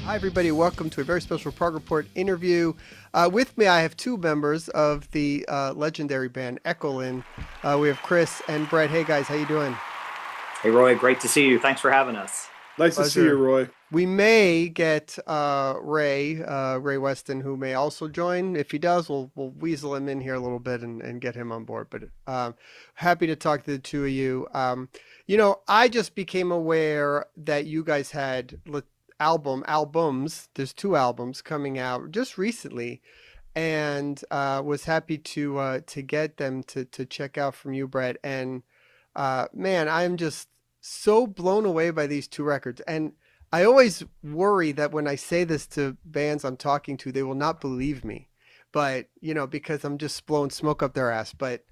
Hi, everybody. Welcome to a very special Prog Report interview. With me, I have two members of the legendary band Echolyn. We have Chris and Brett. Hey, guys. How you doing? Hey, Roy, great to see you. Thanks for having us. Nice to see you, Pleasure. Roy. We may get Ray Weston, who may also join. If he does, we'll weasel him in here a little bit and get him on board. But happy to talk to the two of you. I just became aware that you guys had albums. There's two albums coming out just recently, and was happy to get them to check out from you, Brett. And man, I'm just so blown away by these two records. And I always worry that when I say this to bands I'm talking to, they will not believe me. But because I'm just blowing smoke up their ass. But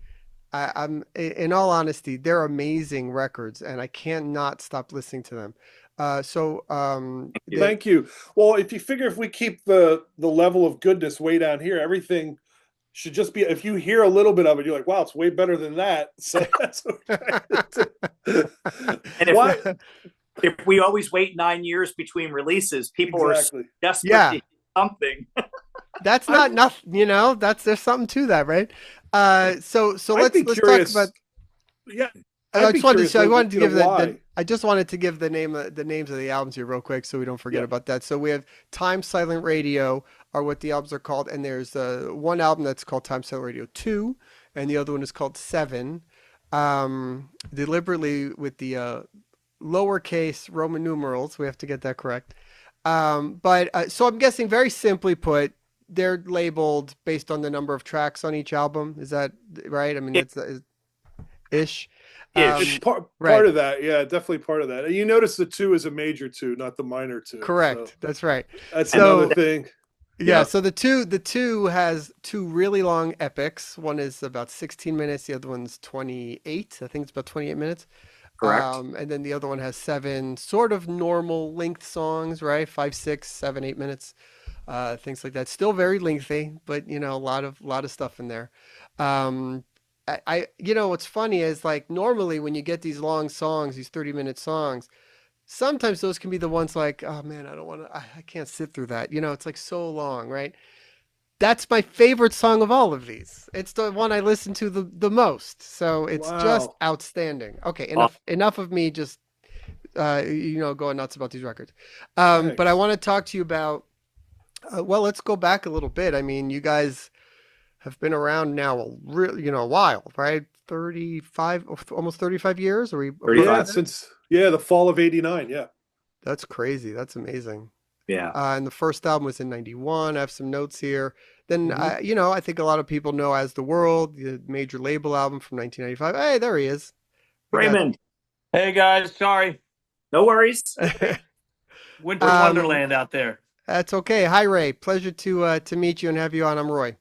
I'm, in all honesty, they're amazing records, and I can't not stop listening to them. Thank you. Well, if you figure if we keep the level of goodness way down here, everything should just be. If you hear a little bit of it, you're like, "Wow, it's way better than that." So that's what we're trying to do. And if we always wait 9 years between releases, people Exactly. are desperate Yeah. to hear something. That's not nothing, there's something to that, right? So let's talk curious. about. Yeah, I I'd be just wanted to. curious, So I wanted to you know, give why. I just wanted to give the names of the albums here real quick, so we don't forget Yeah. about that. So we have Time Silent Radio are what the albums are called, and there's one album that's called Time Silent Radio 2, and the other one is called 7. Deliberately with the lowercase Roman numerals, we have to get that correct. But so I'm guessing, very simply put, they're labeled based on the number of tracks on each album. Is that right? I mean, that's ish. It's part right. of that. Yeah, definitely part of that. And you notice the 2 is a major 2, not the minor 2. Correct. So That's right. that's So- another thing. Yeah, Yeah. so the two has two really long epics. One is about 16 minutes, the other one's 28. I think it's about 28 minutes. Correct. And then the other one has 7 sort of normal length songs, right? 5, 6, 7, 8 minutes, things like that. Still very lengthy, but a lot of stuff in there. What's funny is, like, normally when you get these long songs, these 30-minute songs, sometimes those can be the ones like, oh man, I don't want to, I can't sit through that. It's like so long, right? That's my favorite song of all of these. It's the one I listen to the most. So it's just Wow. outstanding. Okay, Well- enough of me just going nuts about these records. Thanks. But I want to talk to you about. Well, let's go back a little bit. I mean, you guys have been around now a while, right? 35, almost 35 years. Are we? 35. Since the fall of '89. Yeah. That's crazy. That's amazing. Yeah. And the first album was in '91. I have some notes here. Then, Mhm. I think a lot of people know As the World, the major label album from 1995. Hey, there he is. Raymond, Hey guys, sorry. no worries. Winter Um, Wonderland out there. That's okay. Hi, Ray. Pleasure to meet you and have you on. I'm Roy.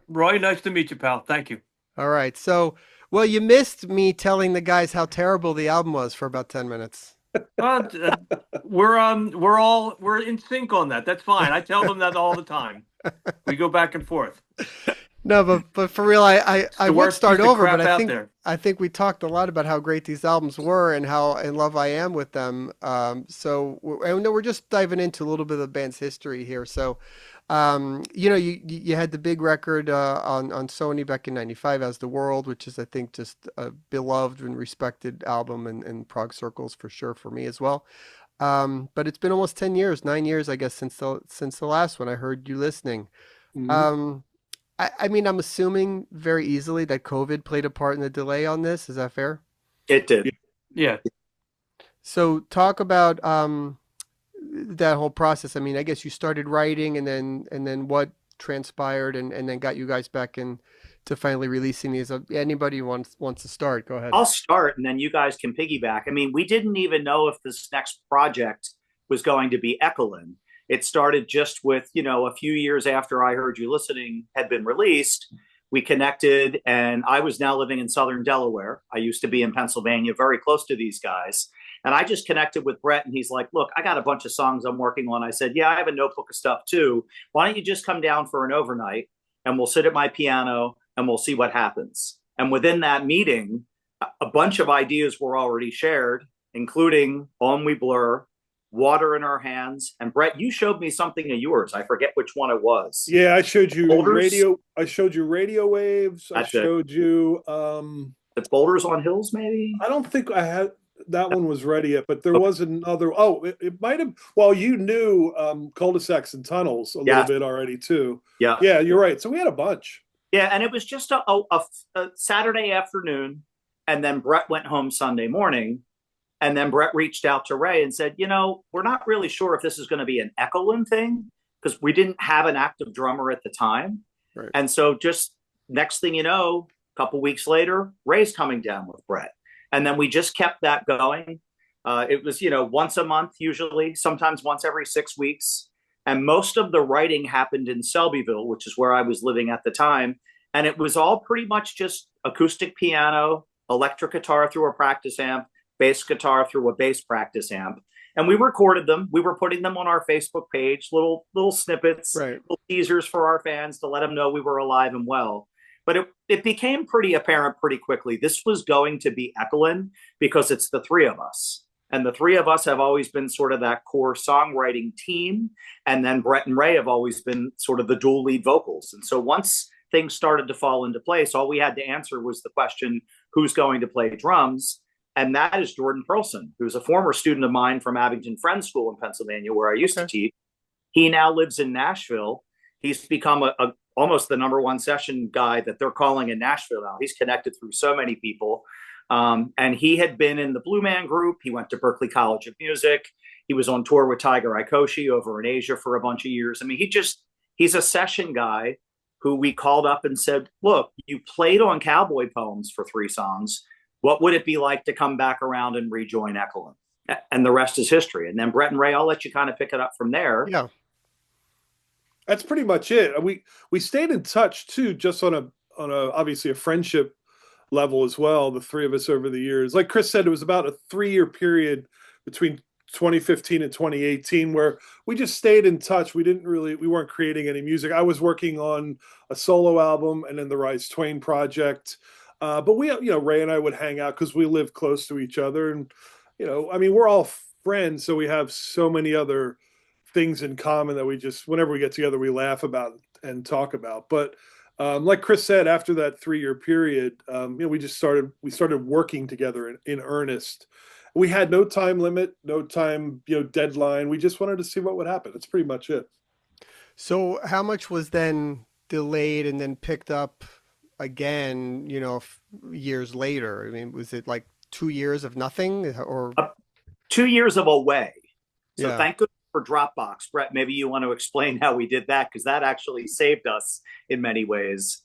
Roy, nice to meet you, pal. Thank you. All right. So, well, you missed me telling the guys how terrible the album was for about 10 minutes. We're in sync on that. That's fine. I tell them that all the time. We go back and forth. No, but for real, I The would worst start piece of over, crap but I out think there. we talked a lot about how great these albums were and how in love I am with them. I know we're just diving into a little bit of the band's history here. So, you had the big record on Sony back in '95, As the World, which is, I think, just a beloved and respected album in prog circles for sure, for me as well. But it's been almost 10 years, 9 years, I guess, since the last one I heard you listening. Mhm. I mean, I'm assuming very easily that COVID played a part in the delay on this. Is that fair? It did. Yeah. So talk about that whole process. I mean, I guess you started writing, and then what transpired, and then got you guys back in to finally releasing these. Anybody who wants to start, go ahead. I'll start and then you guys can piggyback. I mean, we didn't even know if this next project was going to be Echolyn. It started just with, a few years after I Heard You Listening had been released. We connected, and I was now living in Southern Delaware. I used to be in Pennsylvania, very close to these guys. And I just connected with Brett, and he's like, look, I got a bunch of songs I'm working on. I said, yeah, I have a notebook of stuff too. Why don't you just come down for an overnight, and we'll sit at my piano and we'll see what happens. And within that meeting, a bunch of ideas were already shared, including On We Blur, water in our hands. And Brett, you showed me something of yours. I forget which one it was. Yeah, I showed you Boulders? radio. I showed you radio waves. I That's it. showed you. The boulders on hills, maybe. I don't think I had that one was ready yet, but there was another. Oh, it might have. Well, you knew cul-de-sacs and tunnels a little bit already too. Yeah, yeah, you're right. So we had a bunch. Yeah, and it was just a Saturday afternoon, and then Brett went home Sunday morning, and then Brett reached out to Ray and said, we're not really sure if this is going to be an Echolyn thing because we didn't have an active drummer at the time. Right. And so just next thing you know, a couple weeks later, Ray's coming down with Brett. And then we just kept that going. It was, once a month usually, sometimes once every 6 weeks. And most of the writing happened in Selbyville, which is where I was living at the time. And it was all pretty much just acoustic piano, electric guitar through a practice amp, bass guitar through a bass practice amp. And we recorded them. We were putting them on our Facebook page, little snippets, right, little teasers for our fans to let them know we were alive and well. But it became pretty apparent pretty quickly. This was going to be Echolyn because it's the three of us. And the three of us have always been sort of that core songwriting team. And then Brett and Ray have always been sort of the dual lead vocals. And so once things started to fall into place, all we had to answer was the question, who's going to play drums? And that is Jordan Perlson, who's a former student of mine from Abington Friends School in Pennsylvania, where I used to teach. He now lives in Nashville. He's become almost the number one session guy that they're calling in Nashville now. He's connected through so many people. And he had been in the Blue Man Group. He went to Berklee College of Music. He was on tour with Tiger Ikoshi over in Asia for a bunch of years. I mean, he's a session guy who we called up and said, look, you played on Cowboy Poems for 3 songs. What would it be like to come back around and rejoin Echolyn? And the rest is history. And then Brett and Ray, I'll let you kind of pick it up from there. Yeah. That's pretty much it. We stayed in touch too, just on a obviously a friendship level as well, the three of us over the years. Like Chris said, it was about a 3-year period between 2015 and 2018 where we just stayed in touch. We weren't creating any music. I was working on a solo album and then the Rise Twain project. But we, Ray and I would hang out because we live close to each other. And, we're all friends. So we have so many other things in common that we just, whenever we get together, we laugh about and talk about. But like Chris said, after that 3-year period, we started working together in earnest. We had no time limit, no time, deadline. We just wanted to see what would happen. That's pretty much it. So how much was then delayed and then picked up again, years later? I mean, was it like 2 years of nothing or 2 years of away? So Yeah. Thank goodness for Dropbox. Brett, maybe you want to explain how we did that, because that actually saved us in many ways.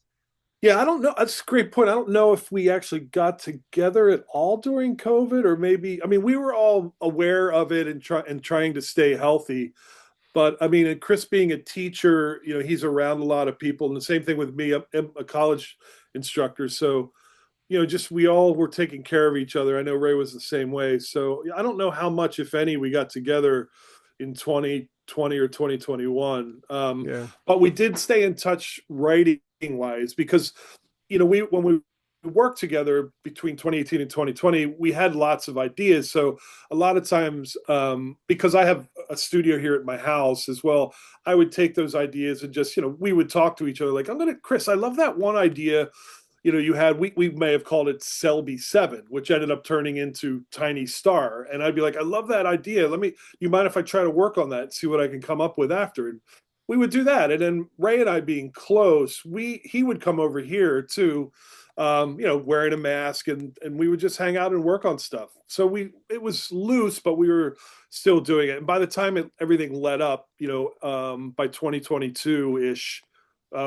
Yeah, I don't know. That's a great point. I don't know if we actually got together at all during COVID, or maybe, we were all aware of it and trying to stay healthy. But and Chris being a teacher, he's around a lot of people, and the same thing with me. I'm a college instructor, so just we all were taking care of each other. I know Ray was the same way. So I don't know how much, if any, we got together in 2020 or 2021. Yeah. But we did stay in touch writing wise because, when we worked together between 2018 and 2020, we had lots of ideas. So a lot of times, because I have a studio here at my house as well, I would take those ideas and just, we would talk to each other like, Chris, I love that one idea. You had, we may have called it Selby 7, which ended up turning into Tiny Star. And I'd be like, I love that idea. You mind if I try to work on that and see what I can come up with after? And we would do that. And then Ray and I being close, he would come over here too, wearing a mask, and we would just hang out and work on stuff. So it was loose, but we were still doing it. And by the time everything let up, by 2022-ish,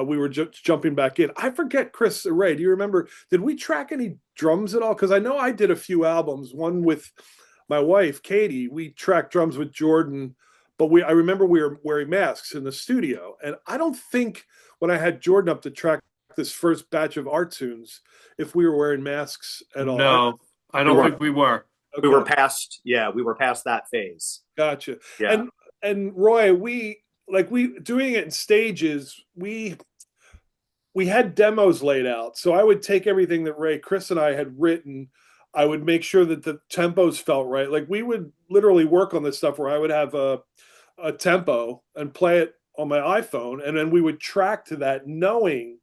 we were just jumping back in. I forget, Chris or Ray, do you remember, did we track any drums at all? Because I know I did a few albums, one with my wife, Katie. We tracked drums with Jordan, but I remember we were wearing masks in the studio. And I don't think when I had Jordan up to track this first batch of our tunes, if we were wearing masks at all. No, I don't think we were. Okay. We were past that phase. Gotcha. Yeah. And Roy, we doing it in stages, we had demos laid out. So I would take everything that Chris and I had written, I would make sure that the tempos felt right. Like we would literally work on this stuff where I would have a tempo and play it on my iPhone, and then we would track to that, knowing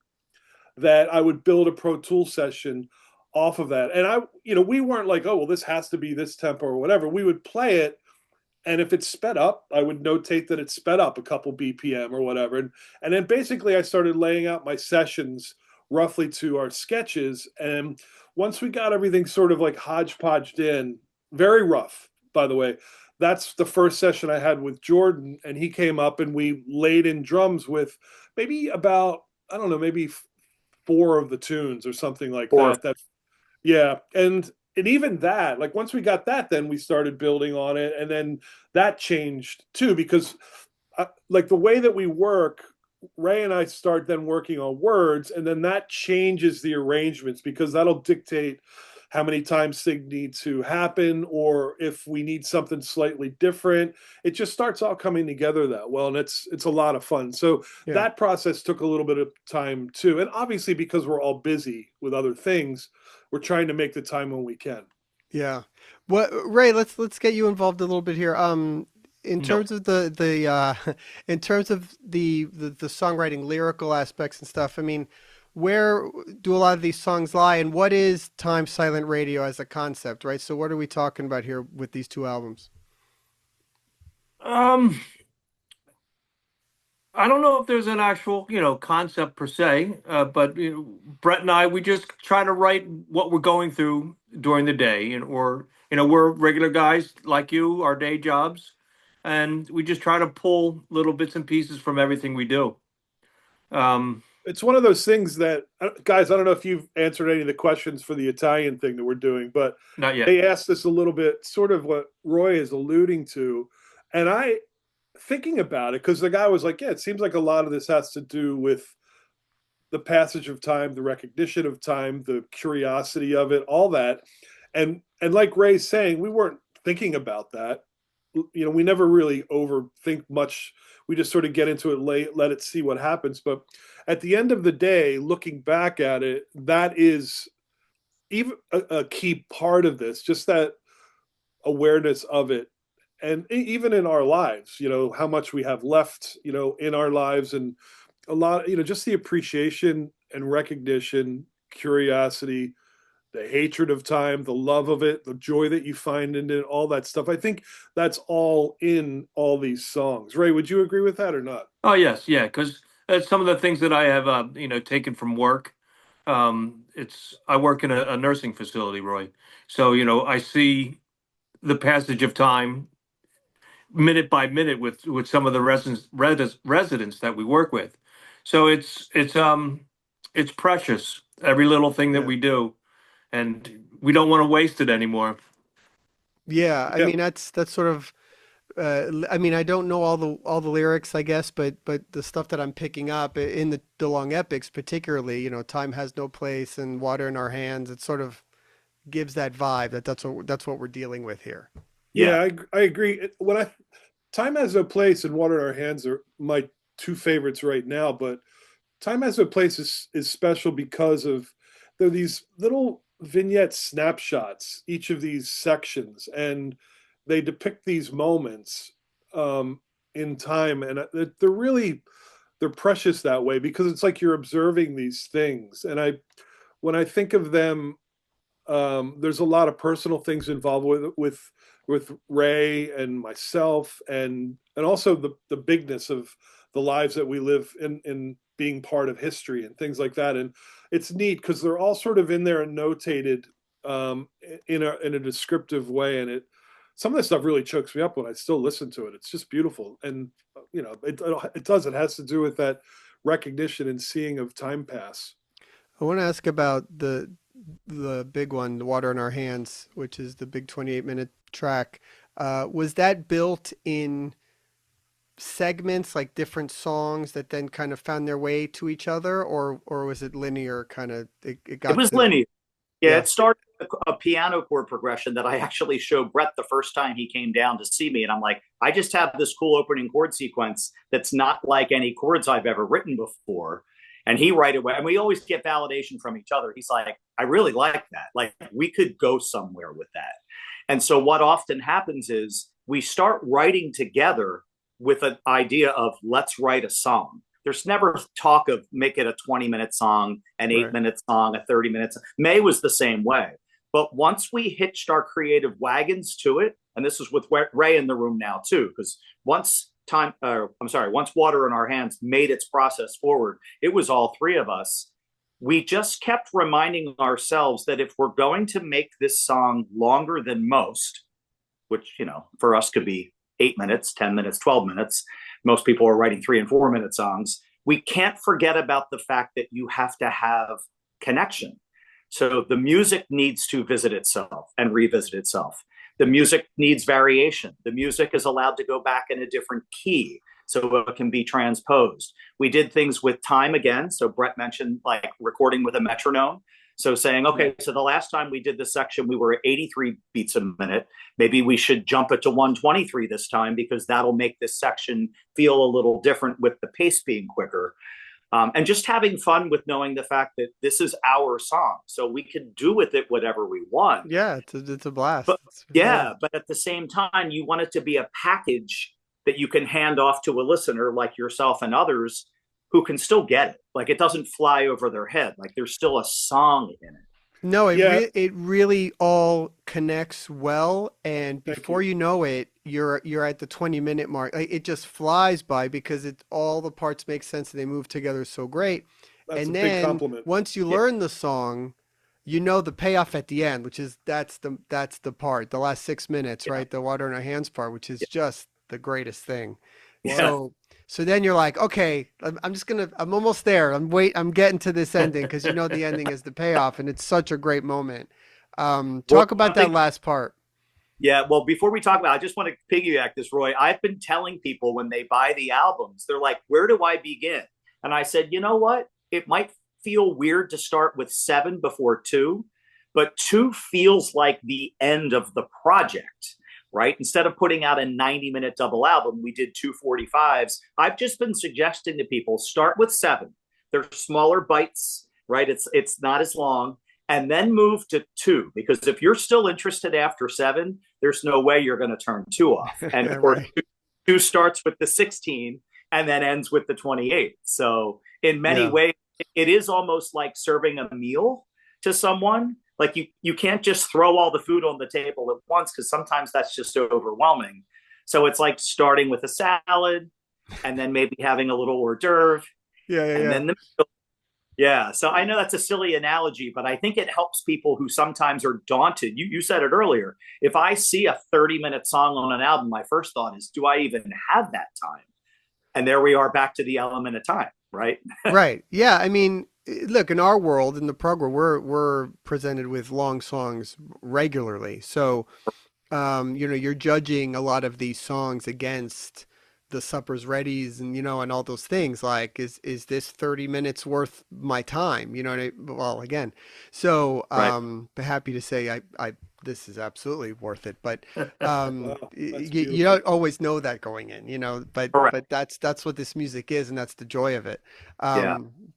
that I would build a Pro Tool session off of that. And we weren't like, oh, well, this has to be this tempo or whatever. We would play it, and if it's sped up, I would notate that it's sped up a couple BPM or whatever. And then basically I started laying out my sessions roughly to our sketches. And once we got everything sort of like hodgepodged in, very rough, by the way, that's the first session I had with Jordan. And he came up and we laid in drums with maybe about, I don't know, maybe 4 of the tunes or something like that. Yeah. And even that, like once we got that, then we started building on it. And then that changed too, because like the way that we work, Ray and I start then working on words, and then that changes the arrangements because that'll dictate how many times things need to happen, or if we need something slightly different. It just starts all coming together that well, and it's a lot of fun. So that process took a little bit of time too. And obviously because we're all busy with other things, we're trying to make the time when we can. Yeah. What, Ray, let's get you involved a little bit here. In terms of in terms of the songwriting lyrical aspects and stuff, I mean, where do a lot of these songs lie, and what is time silent radio as a concept, right? So what are we talking about here with these 2 albums? I don't know if there's an actual, concept per se, but Brett and I, we just try to write what we're going through during the day, or we're regular guys like you, our day jobs, and we just try to pull little bits and pieces from everything we do. It's one of those things that, guys, I don't know if you've answered any of the questions for the Italian thing that we're doing, but not yet. They asked us a little bit, sort of what Roy is alluding to, and thinking about it, because the guy was like, yeah, it seems like a lot of this has to do with the passage of time, the recognition of time, the curiosity of it, all that. And like Ray's saying, we weren't thinking about that. We never really overthink much. We just sort of get into it, let it see what happens. But at the end of the day, looking back at it, that is even a key part of this, just that awareness of it. And even in our lives, how much we have left, in our lives, and a lot, just the appreciation and recognition, curiosity, the hatred of time, the love of it, the joy that you find in it, all that stuff. I think that's all in all these songs. Ray, would you agree with that or not? Oh, yes. Yeah. Because that's some of the things that I have, taken from work. I work in a nursing facility, Roy. So, I see the passage of time minute by minute with some of the residents that we work with. So it's precious, every little thing that we do, and we don't want to waste it anymore. Yeah, I mean that's sort of I mean, I don't know all the lyrics, I guess, but the stuff that I'm picking up in the long epics, particularly, time has no place and water in our hands, it sort of gives that vibe that's what we're dealing with here. Yeah, I agree. Time Has No Place and Water in Our Hands are my 2 favorites right now, but Time Has No Place is special because there are these little vignette snapshots, each of these sections, and they depict these moments in time, and they're precious that way, because it's like you're observing these things. And when I think of them, there's a lot of personal things involved with Ray and myself, and also the bigness of the lives that we live in being part of history and things like that. And it's neat because they're all sort of in there and notated in a descriptive way. And some of this stuff really chokes me up when I still listen to it. It's just beautiful. And it has to do with that recognition and seeing of time pass. I want to ask about the big one, The Water in Our Hands, which is the big 28-minute track. Was that built in segments, like different songs that then kind of found their way to each other, or was it linear kind of? It was linear. Yeah, it started with a piano chord progression that I actually showed Brett the first time he came down to see me. And I'm like, I just have this cool opening chord sequence that's not like any chords I've ever written before. And he right away, and we always get validation from each other. He's like, I really like that. Like, we could go somewhere with that. And so what often happens is we start writing together with an idea of let's write a song. There's never talk of make it a 20-minute song, an 8-minute song, a 30-minute song. May was the same way. But once we hitched our creative wagons to it, and this is with Ray in the room now too, because once Water in Our Hands made its process forward, it was all three of us. We just kept reminding ourselves that if we're going to make this song longer than most, which, you know, for us could be 8 minutes, 10 minutes, 12 minutes. Most people are writing 3 and 4 minute songs. We can't forget about the fact that you have to have connection. So the music needs to visit itself and revisit itself. The music needs variation. The music is allowed to go back in a different key so it can be transposed. We did things with time again. So Brett mentioned like recording with a metronome. So saying, okay, so the last time we did this section, we were at 83 beats a minute. Maybe we should jump it to 123 this time because that'll make this section feel a little different with the pace being quicker. And just having fun with knowing the fact that this is our song. So we can do with it whatever we want. Yeah, it's a blast. But, but at the same time, you want it to be a package that you can hand off to a listener like yourself and others who can still get it. Like it doesn't fly over their head. Like there's still a song in it. No, it really all connects well, and before you know it, you're at the 20-minute mark. Like, it just flies by because all the parts make sense and they move together so great. That's and a then big compliment. Once you learn the song, you know the payoff at the end, which is that's the part, the last 6 minutes, right? The Water in Our Hands part, which is just the greatest thing. Yeah. So then you're like, okay, I'm almost there. I'm getting to this ending because you know the ending is the payoff, and it's such a great moment. Talk about that last part. Yeah, well, before we talk about it, I just want to piggyback this, Roy. I've been telling people when they buy the albums, they're like, where do I begin? And I said, you know what? It might feel weird to start with 7 before 2, but 2 feels like the end of the project. Right? Instead of putting out a 90-minute double album, we did 2 45s. I've just been suggesting to people, start with 7. They're smaller bites, right? It's not as long. And then move to 2. Because if you're still interested after 7, there's no way you're going to turn 2 off. And of course, 2 starts with the 16 and then ends with the 28. So in many ways, it is almost like serving a meal to someone. Like you can't just throw all the food on the table at once because sometimes that's just overwhelming. So it's like starting with a salad and then maybe having a little hors d'oeuvre. Then so I know that's a silly analogy, but I think it helps people who sometimes are daunted. You said it earlier. If I see a 30-minute song on an album, my first thought is, do I even have that time? And there we are back to the element of time, right? Right. Yeah. I mean, look, in our world, in the Prog world, we're presented with long songs regularly. So, you're judging a lot of these songs against the Supper's Readies and, and all those things. Like, is this 30 minutes worth my time? Well, again, so, but happy to say this is absolutely worth it. But you don't always know that going in, but that's what this music is, and that's the joy of it.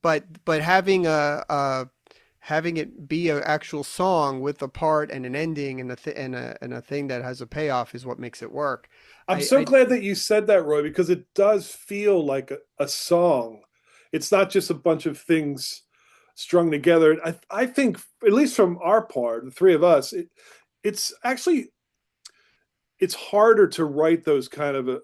But having having it be an actual song with a part and an ending and a thing that has a payoff is what makes it work. I'm so glad that you said that, Roy, because it does feel like a song. It's not just a bunch of things strung together. I think, at least from our part, the three of us, it's harder to write those kind of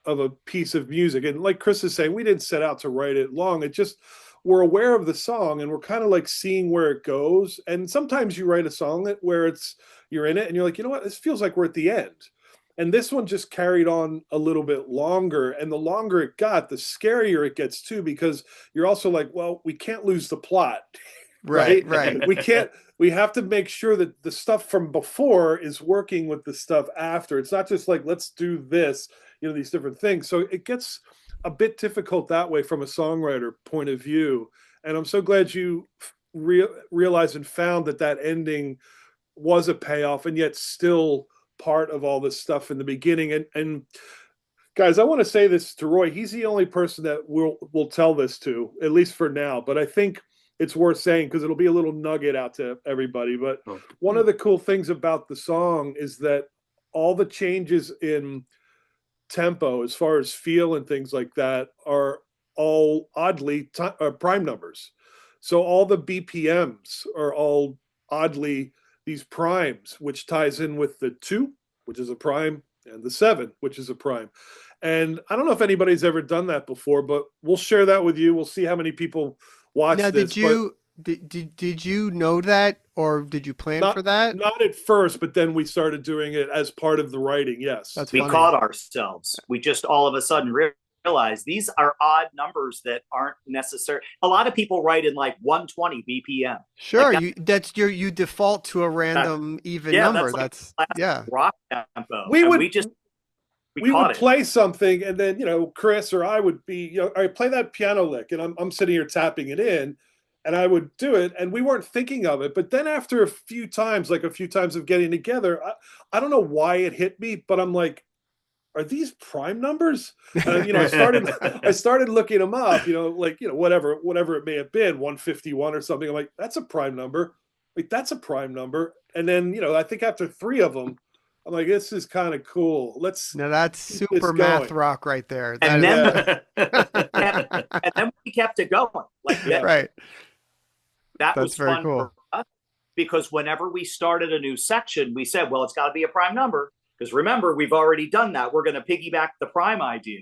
a piece of music. And like Chris is saying, we didn't set out to write it long. It just, we're aware of the song and we're kind of like seeing where it goes. And sometimes you write a song where you're in it and you're like, you know what, this feels like we're at the end. And this one just carried on a little bit longer. And the longer it got, the scarier it gets too, because you're also like, well, we can't lose the plot. Right. We have to make sure that the stuff from before is working with the stuff after. It's not just like, let's do this, these different things. So it gets a bit difficult that way from a songwriter point of view. And I'm so glad you realized and found that ending was a payoff and yet still part of all this stuff in the beginning. And Guys, I want to say this to Roy. He's the only person that will tell this to, at least for now. But I think it's worth saying because it'll be a little nugget out to everybody. But one of the cool things about the song is that all the changes in tempo, as far as feel and things like that, are all oddly prime numbers. So all the BPMs are all oddly these primes, which ties in with the 2, which is a prime, and the 7, which is a prime. And I don't know if anybody's ever done that before, but we'll share that with you. We'll see how many people watch Now, this. did you know that, or did you plan for that? Not at first, but then we started doing it as part of the writing. Yes, That's we funny. caught ourselves. We just all of a sudden realized these are odd numbers that aren't necessary. A lot of people write in like 120 BPM. Sure, Like you default to a random even number. That's like yeah. rock tempo. We would caught play something, and then Chris or I would be I play that piano lick, and I'm sitting here tapping it in, and I would do it, and we weren't thinking of it. But then after a few times of getting together, I don't know why it hit me, but I'm like, are these prime numbers? I started looking them up, whatever it may have been, 151 or something. I'm like, that's a prime number. Like, that's a prime number. And then, I think after 3 of them, I'm like, this is kind of cool. Now that's super math rock right there. And then we kept it going. Like that, right. That That's was very fun cool. for us because whenever we started a new section, we said, well, it's got to be a prime number. Because remember, we've already done that. We're going to piggyback the prime idea.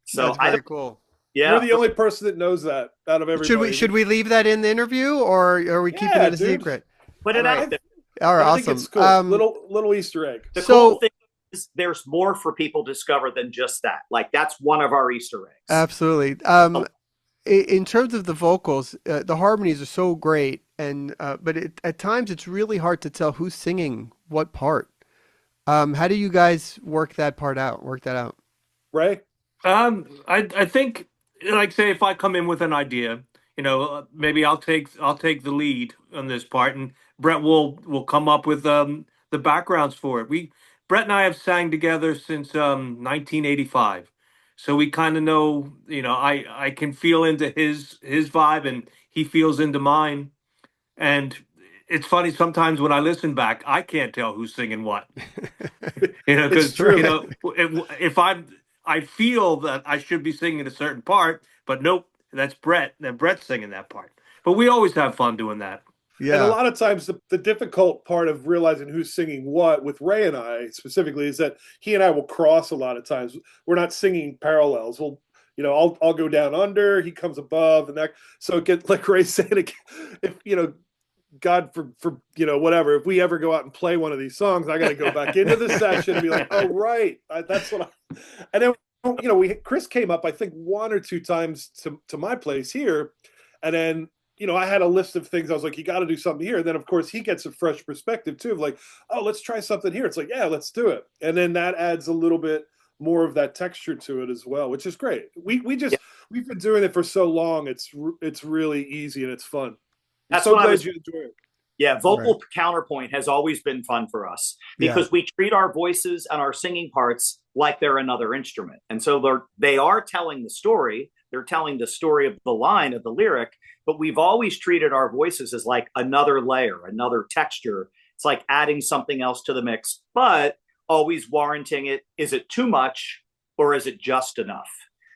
So that's very cool. Yeah, you're the only person that knows that out of everybody. Should we leave that in the interview, or are we keeping it a secret? Put it out there. All right, awesome. Think it's cool. Little Easter egg. The cool thing is there's more for people to discover than just that. Like, that's one of our Easter eggs. Absolutely. In terms of the vocals, the harmonies are so great, and but at times it's really hard to tell who's singing what part. How do you guys work that out? Ray? I think, like, say, if I come in with an idea, maybe I'll take the lead on this part, and Brett will come up with the backgrounds for it. Brett and I have sang together since 1985, so we kind of know. I can feel into his vibe, and he feels into mine. And it's funny sometimes when I listen back, I can't tell who's singing what. Because if I feel that I should be singing a certain part, but nope, that's Brett. Then Brett's singing that part. But we always have fun doing that. Yeah. And a lot of times the difficult part of realizing who's singing what with Ray and I specifically is that he and I will cross a lot of times. We're not singing parallels. I'll go down under, he comes above, and that. So it gets, like Ray said, if God for whatever, if we ever go out and play one of these songs, I got to go back into the session and be like, oh right, that's what and then Chris came up I think 1 or 2 times to my place here, and then I had a list of things I was like, you got to do something here, and then of course he gets a fresh perspective too of like, oh, let's try something here. It's like, yeah, let's do it, and then that adds a little bit more of that texture to it as well, which is great. We've been doing it for so long, it's really easy and it's fun. That's so what glad you enjoy it. Yeah, vocal counterpoint has always been fun for us because we treat our voices and our singing parts like they're another instrument. And so they are telling the story. They're telling the story of the line, of the lyric, but we've always treated our voices as like another layer, another texture. It's like adding something else to the mix, but always warranting it. Is it too much or is it just enough?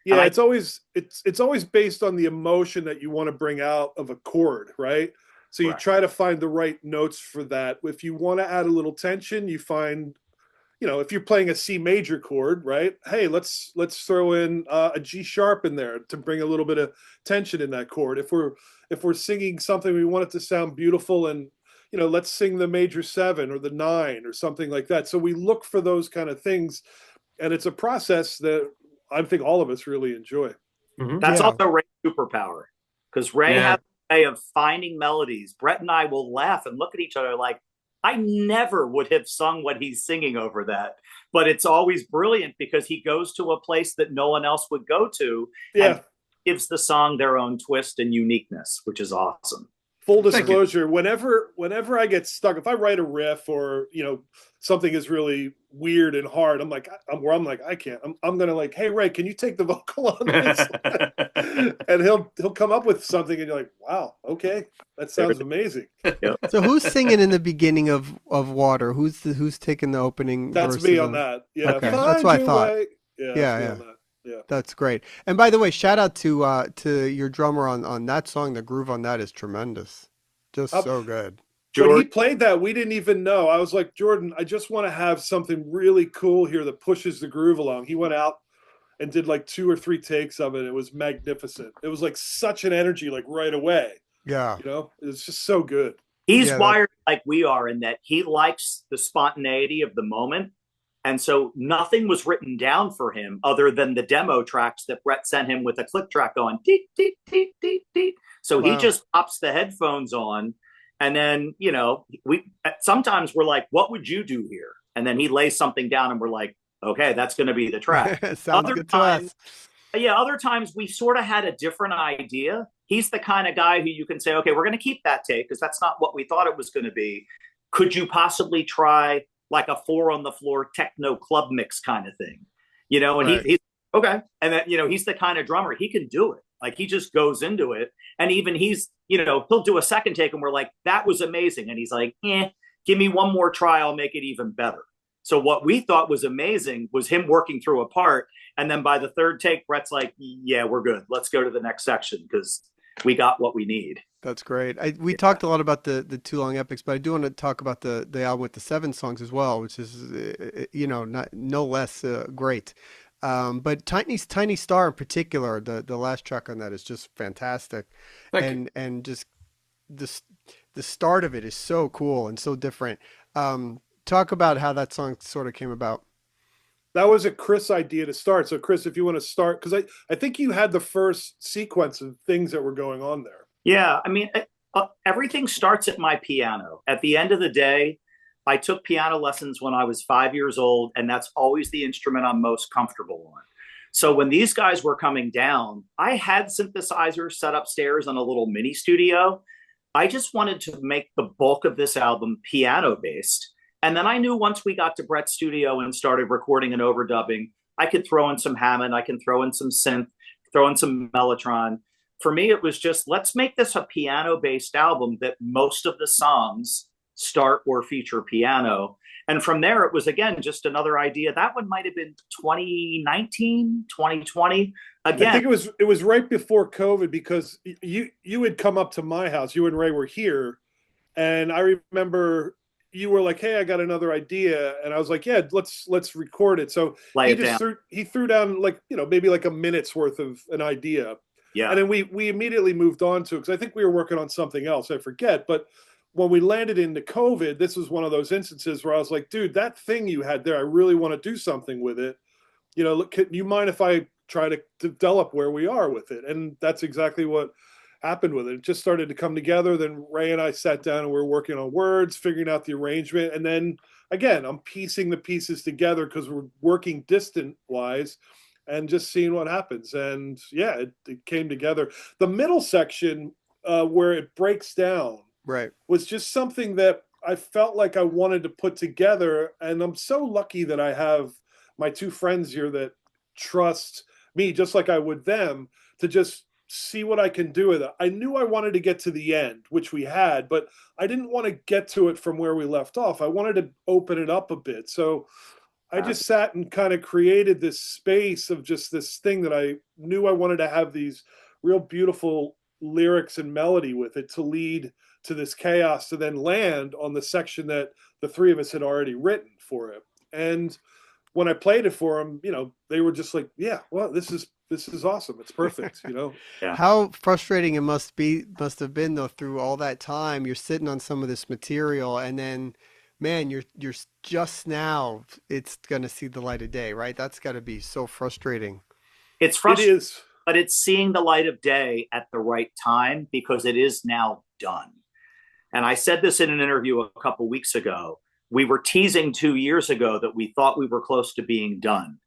Yeah, it's always based on the emotion that you want to bring out of a chord, right? So you try to find the right notes for that. If you want to add a little tension, you find, if you're playing a C major chord, right? Hey, let's throw in a G sharp in there to bring a little bit of tension in that chord. If we're singing something, we want it to sound beautiful, and let's sing the major 7 or the 9 or something like that. So we look for those kind of things, and it's a process that I think all of us really enjoy. Mm-hmm. That's also Ray's superpower, because Ray has a way of finding melodies. Brett and I will laugh and look at each other like, I never would have sung what he's singing over that. But it's always brilliant because he goes to a place that no one else would go to and gives the song their own twist and uniqueness, which is awesome. full disclosure, whenever I get stuck, if I write a riff or, something is really weird and hard, I'm I can't, I'm going to like, hey, Ray, can you take the vocal on this? And he'll come up with something and you're like, wow, okay, that sounds amazing. So who's singing in the beginning of Water? Who's taking the opening? That's me on that. Yeah. Okay. That's what I thought. Yeah. Yeah. That's great. And by the way, shout out to your drummer on that song. The groove on that is tremendous. Just so good. When he played that, we didn't even know. I was like, Jordan, I just want to have something really cool here that pushes the groove along. He went out and did like 2 or 3 takes of it. It was magnificent. It was like such an energy, like right away. Yeah. It's just so good. He's wired like we are in that he likes the spontaneity of the moment. And so nothing was written down for him other than the demo tracks that Brett sent him with a click track going, deet, deet, deet, deet, deet. So he just pops the headphones on. And then, we sometimes we're like, what would you do here? And then he lays something down and we're like, okay, that's going to be the track. Sounds good to us. Yeah, other times we sort of had a different idea. He's the kind of guy who you can say, okay, we're going to keep that take because that's not what we thought it was going to be. Could you possibly try like a 4 on the floor techno club mix kind of thing? And he's okay. And then, he's the kind of drummer, he can do it. Like he just goes into it. And even he's, he'll do a second take and we're like, that was amazing. And he's like, give me one more try. I'll make it even better. So what we thought was amazing was him working through a part. And then by the third take, Brett's like, yeah, we're good. Let's go to the next section because we got what we need. That's great. We talked a lot about the Too Long Epics, but I do want to talk about the album with the 7 songs as well, which is, no less great. But Tiny Star in particular, the last track on that is just fantastic. And just the start of it is so cool and so different. Talk about how that song sort of came about. That was a Chris idea to start. So Chris, if you want to start, because I think you had the first sequence of things that were going on there. Yeah. I mean, everything starts at my piano. At the end of the day, I took piano lessons when I was 5 years old, and that's always the instrument I'm most comfortable on. So when these guys were coming down, I had synthesizers set upstairs in a little mini studio. I just wanted to make the bulk of this album piano based. And then I knew once we got to Brett's studio and started recording and overdubbing, I could throw in some Hammond, I can throw in some synth, throw in some Mellotron. For me, it was just, let's make this a piano-based album that most of the songs start or feature piano. And from there, it was, again, just another idea. That one might have been 2019, 2020. Again, I think it was right before COVID because you had come up to my house. You and Ray were here. And I remember you were like, hey, I got another idea. And I was like, yeah, let's record it. So he threw down like, maybe like a minute's worth of an idea. Yeah. And then we immediately moved on to it because I think we were working on something else. I forget. But when we landed into COVID, this was one of those instances where I was like, dude, that thing you had there, I really want to do something with it. Look, can you mind if I try to develop where we are with it? And that's exactly what happened with it. It just started to come together. Then Ray and I sat down and we were working on words, figuring out the arrangement. And then again, I'm piecing the pieces together because we're working distant wise and just seeing what happens. And yeah, it came together. The middle section where it breaks down was just something that I felt like I wanted to put together. And I'm so lucky that I have my 2 friends here that trust me just like I would them to just see what I can do with it. I knew I wanted to get to the end, which we had, but I didn't want to get to it from where we left off. I wanted to open it up a bit. So I just sat and kind of created this space of just this thing that I knew I wanted to have these real beautiful lyrics and melody with it to lead to this chaos to then land on the section that the 3 of us had already written for it. And when I played it for them, they were just like, yeah, well, this is awesome. It's perfect. Yeah. How frustrating it must have been though, through all that time, you're sitting on some of this material and then, man, you're just now it's going to see the light of day, right? That's got to be so frustrating. It's frustrating. It is. But it's seeing the light of day at the right time because it is now done. And I said this in an interview a couple weeks ago. We were teasing 2 years ago that we thought we were close to being done.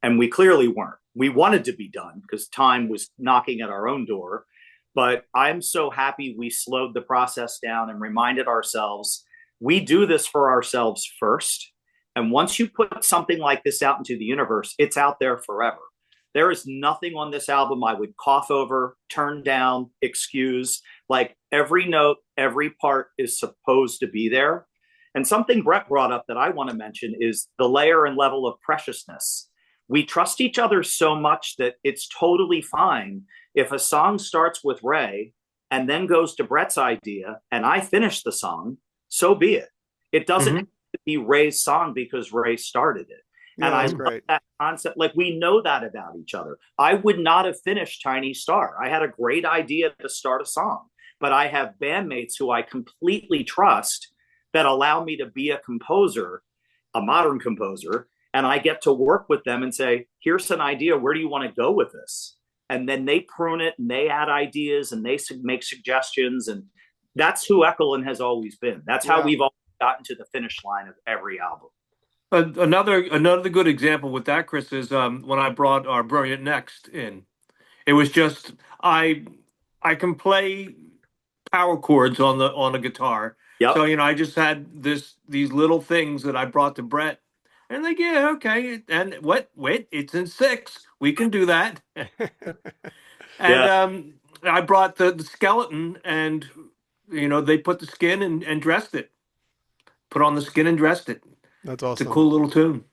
And we clearly weren't. We wanted to be done because time was knocking at our own door. But I'm so happy we slowed the process down and reminded ourselves we do this for ourselves first. And once you put something like this out into the universe, it's out there forever. There is nothing on this album I would cough over, turn down, excuse. Like every note, every part is supposed to be there. And something Brett brought up that I want to mention is the layer and level of preciousness. We trust each other so much that it's totally fine if a song starts with Ray and then goes to Brett's idea and I finish the song, so be it. It doesn't have to be Ray's song because Ray started it. Yeah, and I that's love great. that concept. Like we know that about each other. I would not have finished Tiny Star. I had a great idea to start a song, but I have bandmates who I completely trust that allow me to be a composer, a modern composer, and I get to work with them and say, here's an idea. Where do you want to go with this? And then they prune it and they add ideas and they make suggestions. And that's who Echolyn has always been. That's how we've always gotten to the finish line of every album. Another good example with that, Chris, is when I brought our Brilliant Next in. It was just I can play power chords on the guitar. Yep. So I just had these little things that I brought to Brett, and like, yeah, okay, and wait, it's in 6. We can do that. And I brought the skeleton, and they put the skin and dressed it. Put on the skin and dressed it. That's awesome. It's a cool little tune.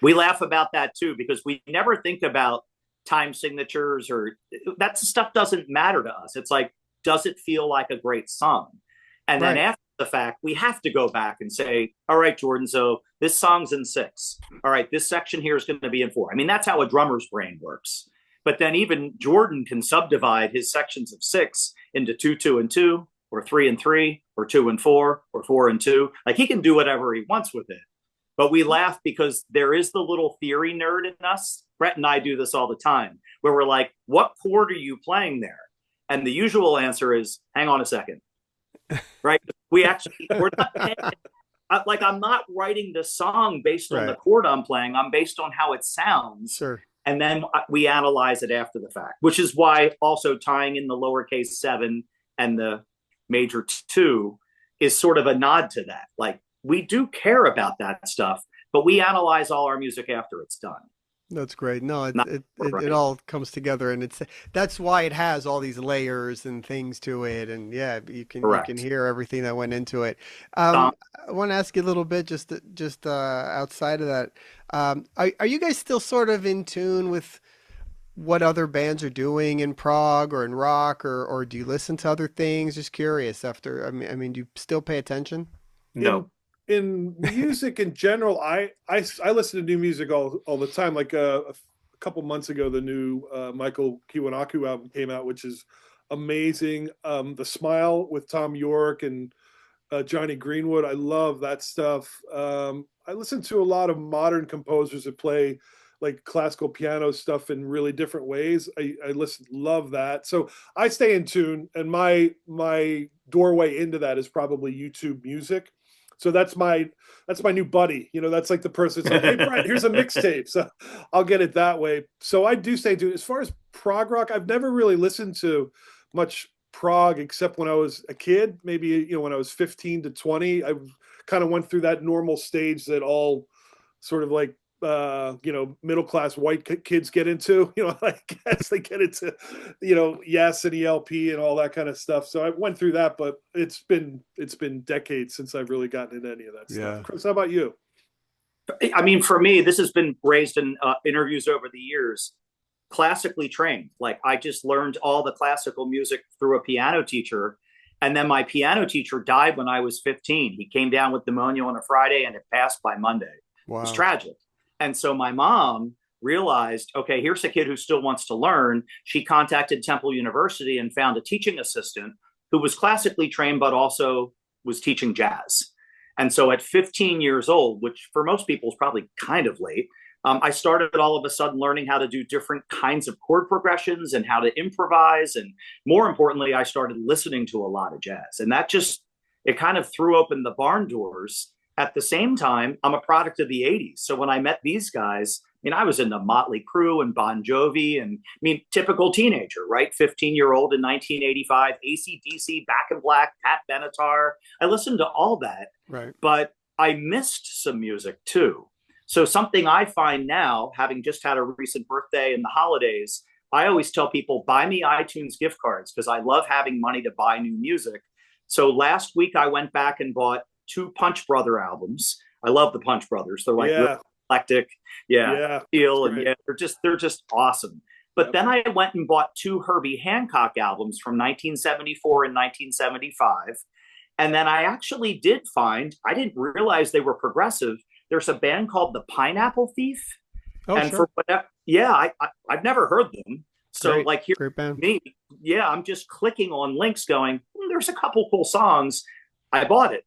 We laugh about that too because we never think about time signatures or that stuff doesn't matter to us. It's like, does it feel like a great song? And then after the fact, we have to go back and say, all right, Jordan, so this song's in 6. All right, this section here is going to be in 4. I mean, that's how a drummer's brain works. But then even Jordan can subdivide his sections of 6 into 2, 2, and 2, or 3 and 3, or 2 and 4, or 4 and 2. Like he can do whatever he wants with it. But we laugh because there is the little theory nerd in us. Brett and I do this all the time, where we're like, what chord are you playing there? And the usual answer is, hang on a second. Right? We're not like, I'm not writing the song based on the chord I'm playing. I'm based on how it sounds. Sure. And then we analyze it after the fact, which is why also tying in the lowercase 7 and the major 2 is sort of a nod to that. Like, we do care about that stuff, but we analyze all our music after it's done. That's great. No, it all comes together, and that's why it has all these layers and things to it. And yeah, you can hear everything that went into it. I want to ask you a little bit, just outside of that. Are you guys still sort of in tune with what other bands are doing in prog or in rock, or do you listen to other things? Just curious. I mean, do you still pay attention? No. In music in general, I listen to new music all the time. Like a couple months ago, the new Michael Kiwanuka album came out, which is amazing. The Smile with Tom York and Johnny Greenwood, I love that stuff. I listen to a lot of modern composers that play like classical piano stuff in really different ways. I love that. So I stay in tune, and my doorway into that is probably YouTube Music. So that's my new buddy. That's like the person that's like, hey, Brett, here's a mixtape. So I'll get it that way. So I do stay tuned. As far as prog rock, I've never really listened to much prog except when I was a kid. Maybe, when I was 15 to 20, I kind of went through that normal stage that all sort of like, middle-class white kids get into, like as they get into, Yes and ELP and all that kind of stuff. So I went through that, but it's been decades since I've really gotten into any of that stuff. Chris, how about you? I mean, for me, this has been raised in interviews over the years, classically trained. Like I just learned all the classical music through a piano teacher. And then my piano teacher died when I was 15. He came down with pneumonia on a Friday and it passed by Monday. Wow. It was tragic. And so my mom realized, okay, here's a kid who still wants to learn. She contacted Temple University and found a teaching assistant who was classically trained, but also was teaching jazz. And so at 15 years old, which for most people is probably kind of late, I started all of a sudden learning how to do different kinds of chord progressions and how to improvise. And more importantly, I started listening to a lot of jazz. And that it kind of threw open the barn doors. At the same time, I'm a product of the 80s. So when I met these guys, mean, I was into Motley Crue and Bon Jovi, and I mean, typical teenager, right? 15-year-old in 1985, AC/DC, Back in Black, Pat Benatar. I listened to all that, Right. but I missed some music too. So something I find now, having just had a recent birthday and the holidays, I always tell people, buy me iTunes gift cards because I love having money to buy new music. So last week I went back and bought 2 Punch Brother albums. I love the Punch Brothers. They're like really eclectic. Feel, and they're just awesome. But then I went and bought 2 Herbie Hancock albums from 1974 and 1975. And then I actually did find, I didn't realize they were progressive. There's a band called the Pineapple Thief. Oh, and sure. for whatever, I've never heard them. So Great. like here, Great band. me, I'm just clicking on links going, there's a couple cool songs. I bought it.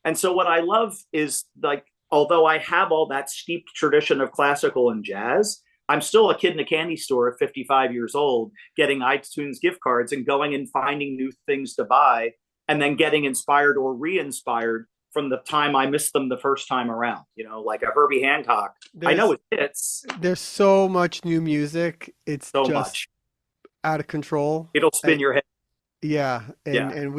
And so what I love is, like, although I have all that steeped tradition of classical and jazz, I'm still a kid in a candy store at 55 years old, getting iTunes gift cards and going and finding new things to buy, and then getting inspired or re-inspired from the time I missed them the first time around. You know, like a Herbie Hancock. I know it hits. There's so much new music. It's so just much out of control. It'll spin your head. Yeah, and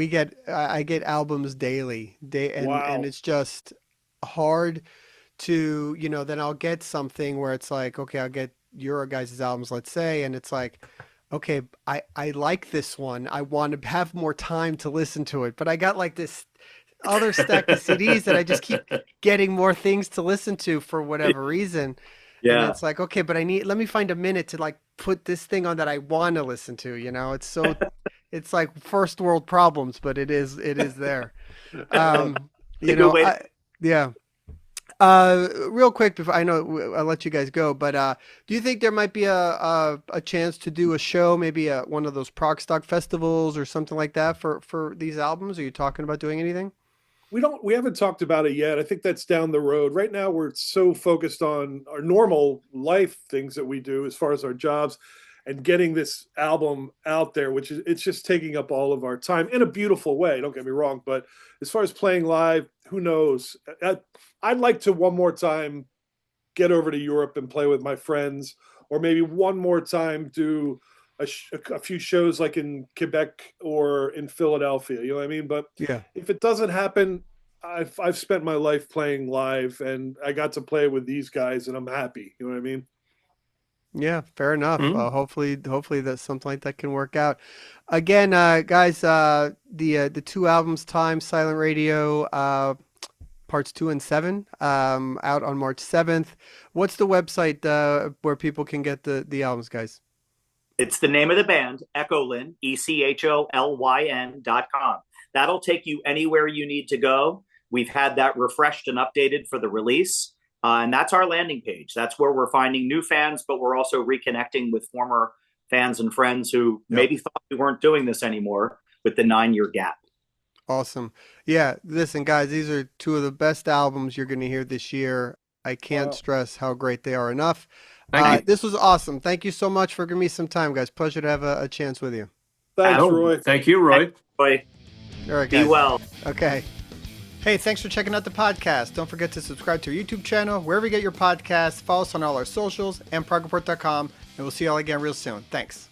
I get albums daily, and it's just hard to, then I'll get something where it's like, okay, I'll get your guys' albums, let's say, and it's like, okay, I like this one. I want to have more time to listen to it, but I got like this other stack of CDs that I just keep getting more things to listen to for whatever reason. Yeah. And it's like, okay, but let me find a minute to like put this thing on that I want to listen to, it's so, it's like first world problems, but it is there. Real quick before I know I'll let you guys go, but do you think there might be a chance to do a show, maybe one of those Prog Stock festivals or something like that for these albums? Are you talking about doing anything? We haven't talked about it yet. I think that's down the road. Right now we're so focused on our normal life things that we do as far as our jobs and getting this album out there, which is, it's just taking up all of our time in a beautiful way. Don't get me wrong. But as far as playing live, who knows? I'd like to one more time get over to Europe and play with my friends, or maybe one more time do a few shows like in Quebec or in Philadelphia. You know what I mean? But if it doesn't happen, I've spent my life playing live, and I got to play with these guys, and I'm happy. You know what I mean? Yeah, fair enough. Hopefully that something like that can work out. Again, guys, the 2 albums, Time, Silent Radio, parts 2 and 7, out on March 7th. What's the website where people can get the albums, guys? It's the name of the band, Echolyn, ECHOLYN.com. That'll take you anywhere you need to go. We've had that refreshed and updated for the release. And that's our landing page. That's where we're finding new fans, but we're also reconnecting with former fans and friends who maybe thought we weren't doing this anymore with the 9-year gap. Awesome. Yeah, listen, guys, these are 2 of the best albums you're going to hear this year. I can't stress how great they are enough. This was awesome. Thank you so much for giving me some time, guys. Pleasure to have a chance with you. Thanks, Roy. Thank you, Roy. All right, guys. Be well. Okay. Hey, thanks for checking out the podcast. Don't forget to subscribe to our YouTube channel, wherever you get your podcasts. Follow us on all our socials and ProgReport.com, and we'll see you all again real soon. Thanks.